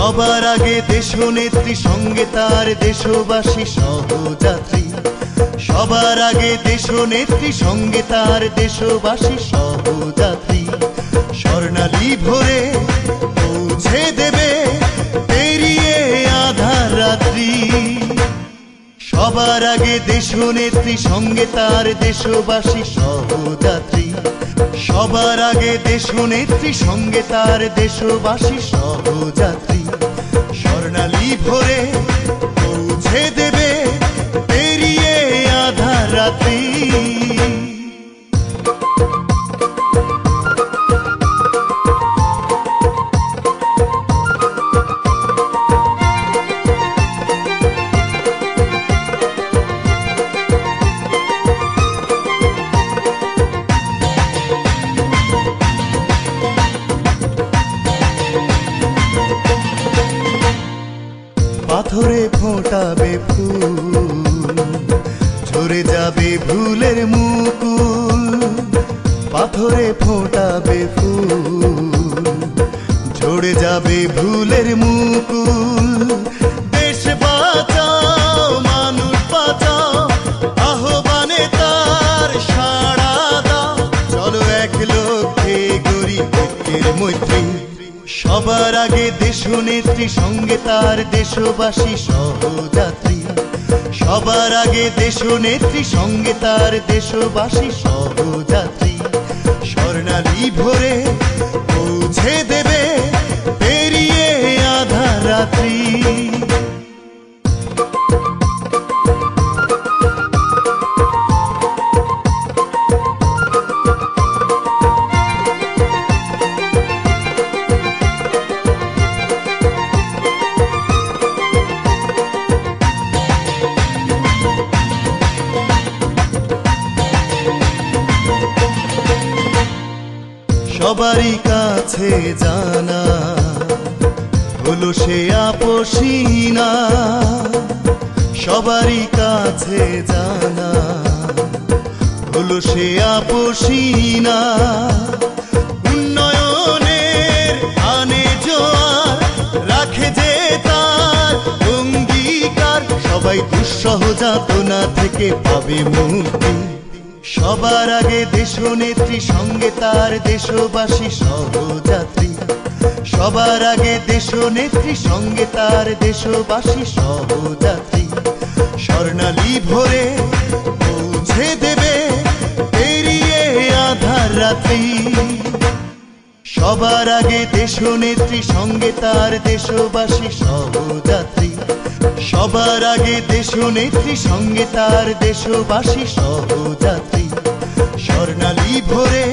সবার আগে দেশনেত্রী সঙ্গে তার দেশবাসী সহযাত্রী। সবার আগে দেশনেত্রী সঙ্গে তার দেশবাসী সহযাত্রী। স্বর্ণালী ভোরে পৌঁছে দেবে পেরিয়ে আধার রাত্রি। সবার আগে দেশনেত্রী সঙ্গে তার দেশবাসী সহযাত্রী। সবার আগে দেশনেত্রী সঙ্গে তার দেশবাসী সহযাত্রী। স্বর্ণালী ভোরে পৌঁছে দেবে পেরিয়ে আধার রাত্রি। পাথরে ফোটাবে ফুল, ঝরে যাবে ভুলের মুকুল। পাথরে ফোটাবে ফুল, ঝরে যাবে ভুলের মুকুল। দেশ বাঁচাও, মানুষ বাঁচাও, আহ্বানে তার সাড়া দাও। চলো এক লক্ষ্যে গড়ি ঐক্যের মৈত্রী। সবার আগে দেশনেত্রী সঙ্গে তার দেশবাসী সহযাত্রী। সবার আগে দেশনেত্রী সঙ্গে তার দেশবাসী সহযাত্রী। স্বর্ণালী ভোরে পৌঁছে দেবে পেরিয়ে আধার রাত্রি। সবারই কাছে জানা হলো সে আপসী না। সবারই কাছে জানা হলো সে আপসী না। উন্নয়নের আনে জোয়ার রাখে যে তার অঙ্গীকার। সবাই দুঃসহ যাতনা থেকে পাবে মুক্তি। সবার আগে দেশনেত্রী সঙ্গে তার দেশবাসী সহযাত্রী। সবার আগে দেশনেত্রী সঙ্গে তার দেশবাসী সহযাত্রী। স্বর্ণালী ভোরে পৌঁছে দেবে পেরিয়ে আধার রাত্রি। সবার আগে দেশনেত্রী সঙ্গে তার দেশবাসী সহযাত্রী। সবার আগে দেশনেত্রী সঙ্গে তার দেশবাসী সহযাত্রী। স্বর্ণালী ভোরে